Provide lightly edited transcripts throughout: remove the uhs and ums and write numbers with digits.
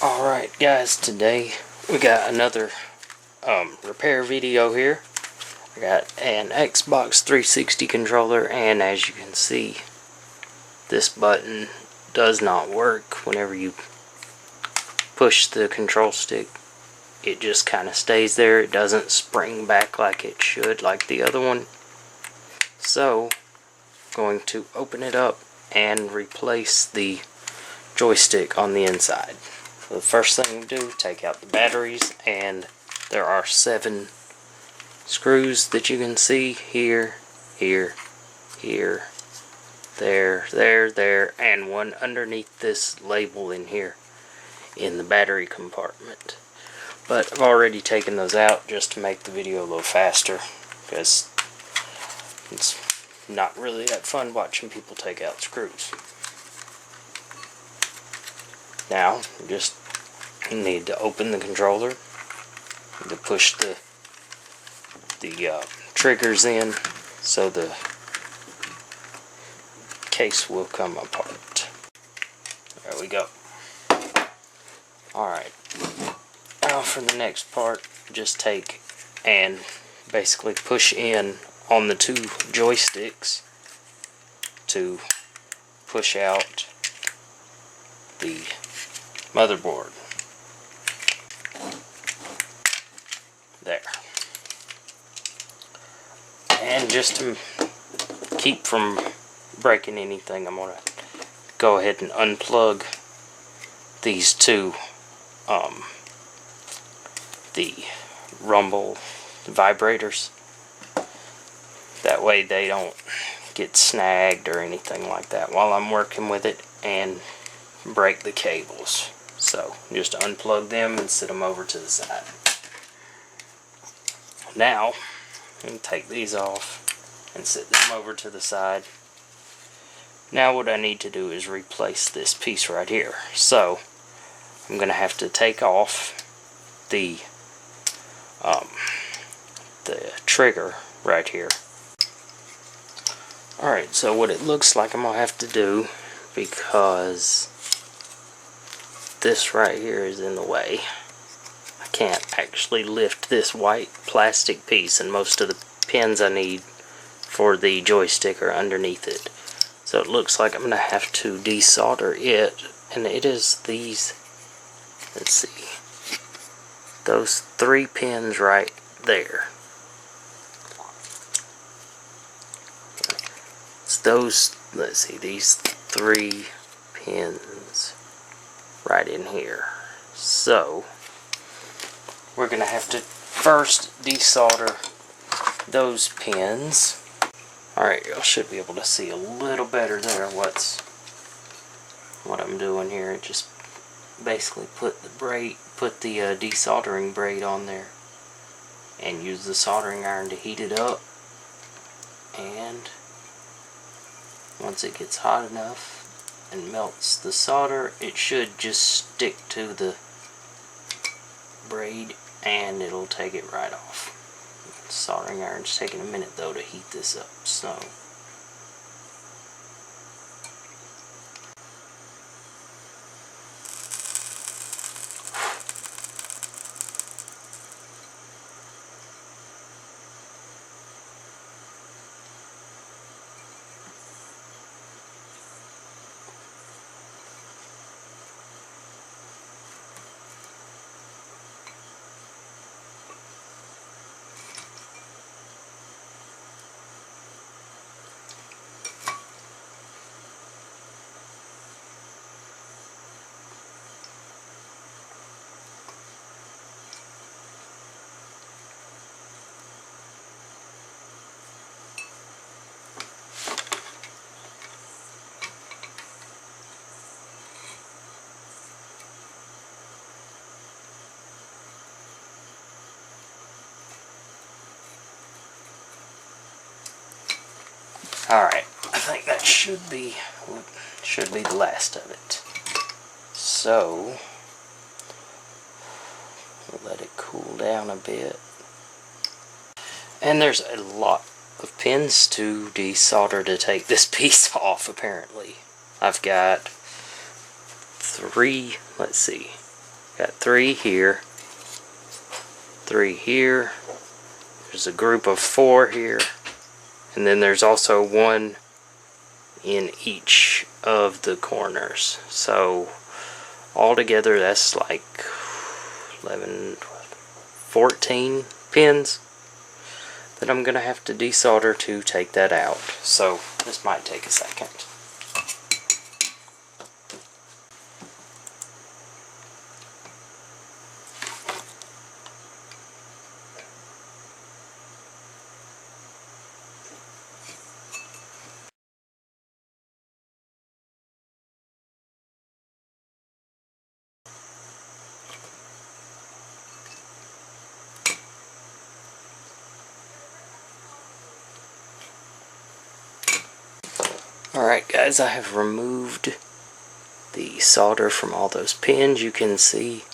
Alright guys, today we got another repair video here. I got an Xbox 360 controller, and as you can see, this button does not work. Whenever you push the control stick, it just kind of stays there. It doesn't spring back like it should, like the other one. So, I'm going to open it up and replace the joystick on the inside. So the first thing we do, take out the batteries, and there are 7 screws that you can see here, here, here, there, and one underneath this label in here in the battery compartment. But I've already taken those out just to make the video a little faster, because it's not really that fun watching people take out screws. Now, you just need to open the controller, to push the triggers in so the case will come apart. There we go. Alright, now for the next part, just take and basically push in on the 2 joysticks to push out the motherboard. There. And just to keep from breaking anything, I'm going to go ahead and unplug these 2 the rumble vibrators. That way they don't get snagged or anything like that while I'm working with it and break the cables. So just unplug them and set them over to the side. Now I'm going to take these off and set them over to the side. Now what I need to do is replace this piece right here. So I'm going to have to take off the trigger right here. Alright, so what it looks like I'm going to have to do, because this right here is in the way, I can't actually lift this white plastic piece, and most of the pins I need for the joystick are underneath it. So it looks like I'm going to have to desolder it, and it is these, let's see, those 3 pins right there. It's those, let's see, these 3 pins right in here. So we're going to have to first desolder those pins. Alright, you should be able to see a little better there what I'm doing here. Just basically put the desoldering braid on there and use the soldering iron to heat it up, and once it gets hot enough and melts the solder, it should just stick to the braid and it'll take it right off. The soldering iron's taking a minute though to heat this up, so alright, I think that should be the last of it. So we'll let it cool down a bit. And there's a lot of pins to desolder to take this piece off, apparently. I've got 3, let's see, Got 3 here, 3 here. There's a group of 4 here, and then there's also 1 in each of the corners. So altogether that's like 11, 14 pins that I'm gonna have to desolder to take that out. So this might take a second. Alright guys, I have removed the solder from all those pins. You can see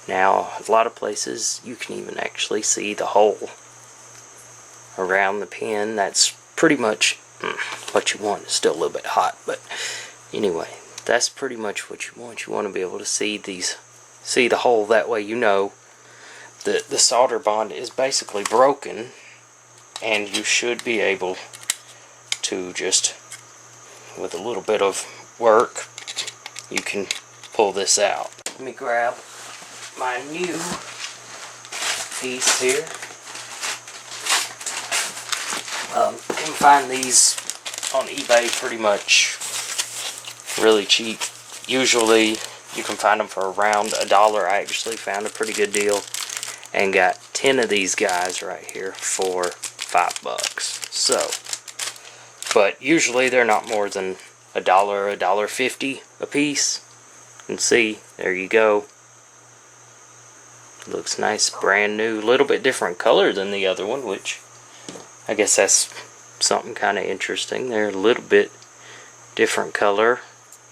now a lot of places you can even actually see the hole around the pin. That's pretty much what you want. It's still a little bit hot, but anyway, that's pretty much what you want. You want to be able to see the hole. That way you know that the solder bond is basically broken, and you should be able to just, with a little bit of work, you can pull this out. Let me grab my new piece here. You can find these on eBay pretty much really cheap. Usually you can find them for around $1. I actually found a pretty good deal and got 10 of these guys right here for $5. So, but usually they're not more than $1, $1.50 a piece. And see, there you go. Looks nice, brand new, a little bit different color than the other one, which I guess that's something kind of interesting. They're a little bit different color,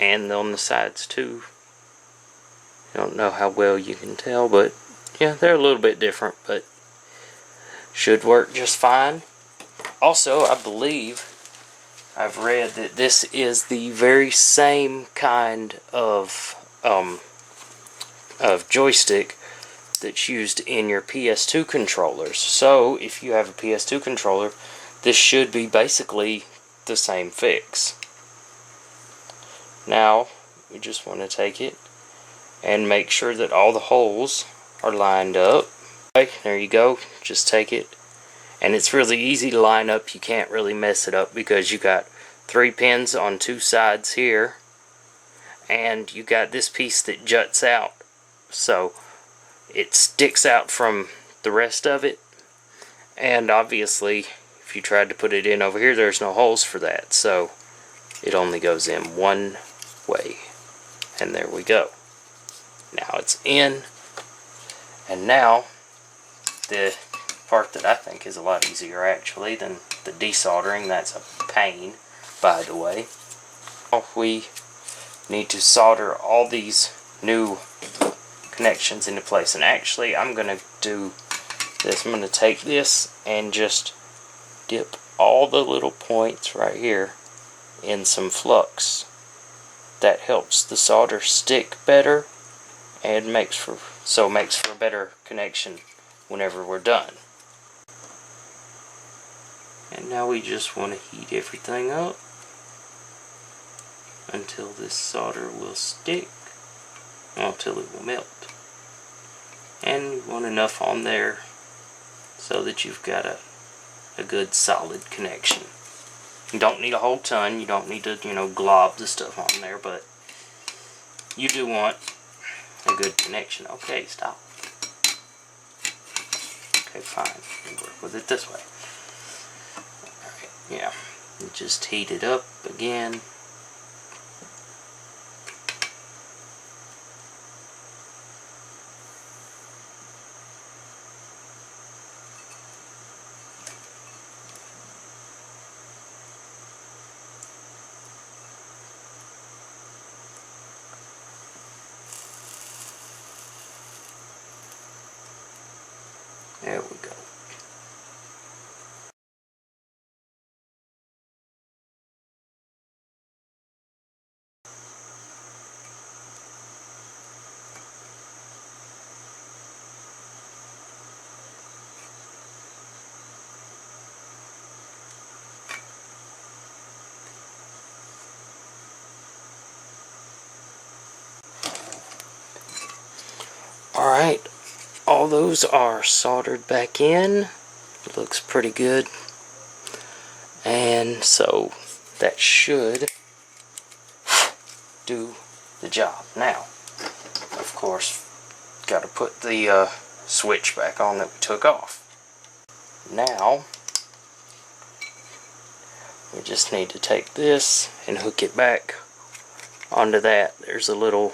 and on the sides too. I don't know how well you can tell, but yeah, they're a little bit different, but should work just fine. Also, I believe I've read that this is the very same kind of joystick that's used in your PS2 controllers. So if you have a PS2 controller, this should be basically the same fix. Now we just want to take it and make sure that all the holes are lined up. Okay, there you go. Just take it, and it's really easy to line up. You can't really mess it up because you got 3 pins on 2 sides here, and you got this piece that juts out, so it sticks out from the rest of it. And obviously if you tried to put it in over here, there's no holes for that, so it only goes in one way. And there we go. Now it's in. And now the part that I think is a lot easier actually than the desoldering. That's a pain, by the way. We need to solder all these new connections into place, and actually I'm going to do this. I'm going to take this and just dip all the little points right here in some flux. That helps the solder stick better and makes for a better connection whenever we're done. And now we just want to heat everything up until this solder will stick, until it will melt. And you want enough on there so that you've got a good solid connection. You don't need a whole ton. You don't need to, glob the stuff on there, but you do want a good connection. Okay, stop. Okay, fine. We'll work with it this way. Alright, yeah. And just heat it up again. There we go. all those are soldered back in. It looks pretty good. And so that should do the job. Now, of course, got to put the switch back on that we took off. Now, we just need to take this and hook it back onto that. There's a little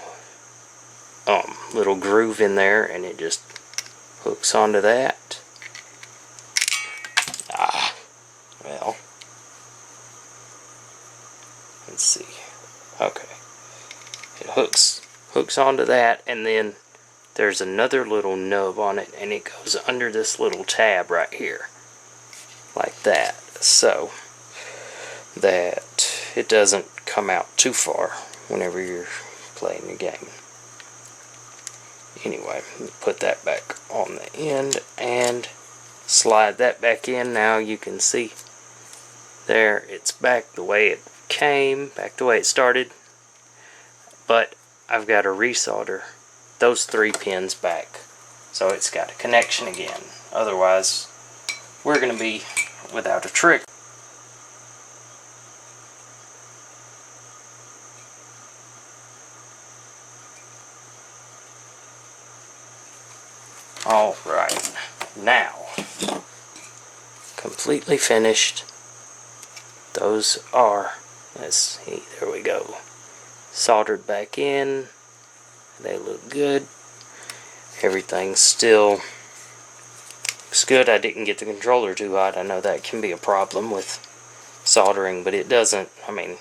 groove in there, and it just hooks onto that. Well, let's see. Okay, it hooks onto that, and then there's another little nub on it, and it goes under this little tab right here, like that, so that it doesn't come out too far whenever you're playing the game. Anyway, put that back on the end and slide that back in. Now you can see there, it's back the way it came, back the way it started, but I've got to resolder those 3 pins back so it's got a connection again. Otherwise, we're going to be without a trigger. Alright, now, completely finished. Those are, let's see, there we go, soldered back in. They look good. Everything still looks good. I didn't get the controller too hot. I know that can be a problem with soldering, but it doesn't. I mean,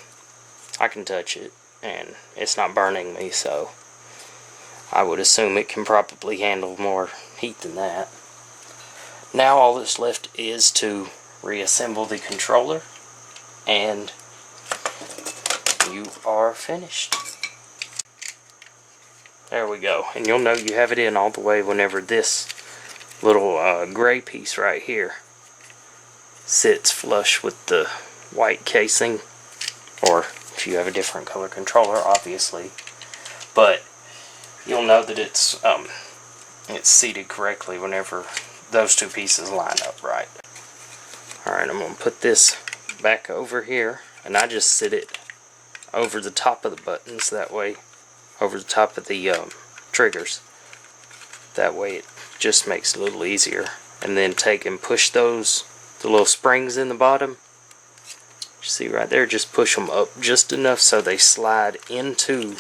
I can touch it and it's not burning me, so I would assume it can probably handle more heat than that. Now all that's left is to reassemble the controller, and you are finished. There we go, and you'll know you have it in all the way whenever this little gray piece right here sits flush with the white casing, or if you have a different color controller, obviously, but you'll know that it's seated correctly whenever those 2 pieces line up right. Alright, I'm going to put this back over here, and I just sit it over the top of the buttons, that way, over the top of the triggers. That way it just makes it a little easier. And then take and push those, the little springs in the bottom. You see right there, just push them up just enough so they slide into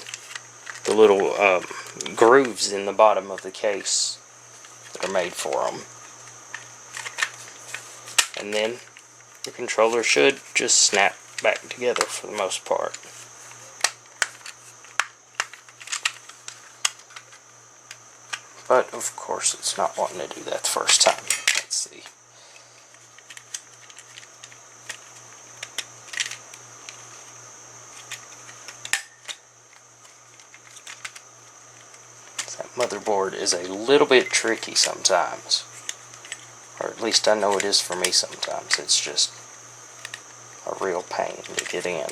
the little grooves in the bottom of the case that are made for them. And then the controller should just snap back together for the most part. But of course it's not wanting to do that the first time. Let's see. That motherboard is a little bit tricky sometimes. Or at least I know it is for me sometimes. It's just a real pain to get in.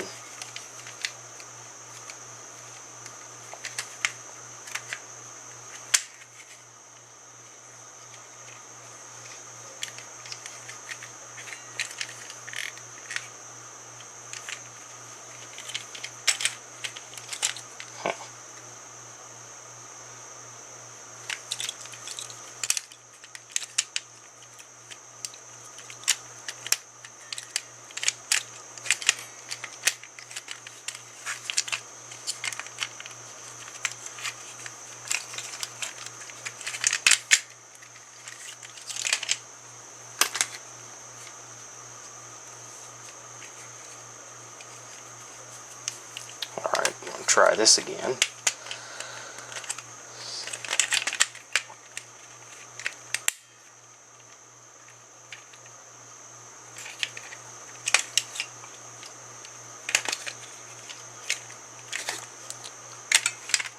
Alright, I'm going to try this again.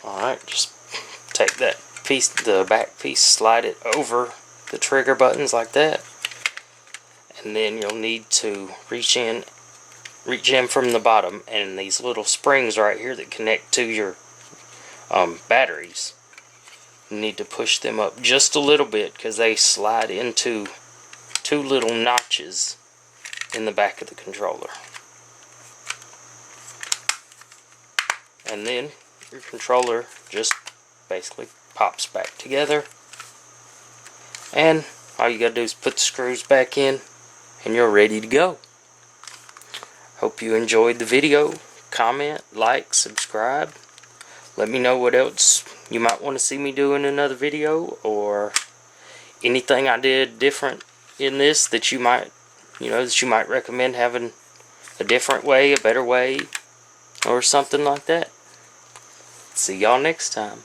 Alright, just take that piece, the back piece, slide it over the trigger buttons like that, and then you'll need to reach in from the bottom, and these little springs right here that connect to your batteries, You need to push them up just a little bit because they slide into two little notches in the back of the controller. And then your controller just basically pops back together. And all you gotta do is put the screws back in and you're ready to go. Hope you enjoyed the video. Comment, like, subscribe. Let me know what else you might want to see me do in another video, or anything I did different in this that you might recommend having a different way, a better way, or something like that. See y'all next time.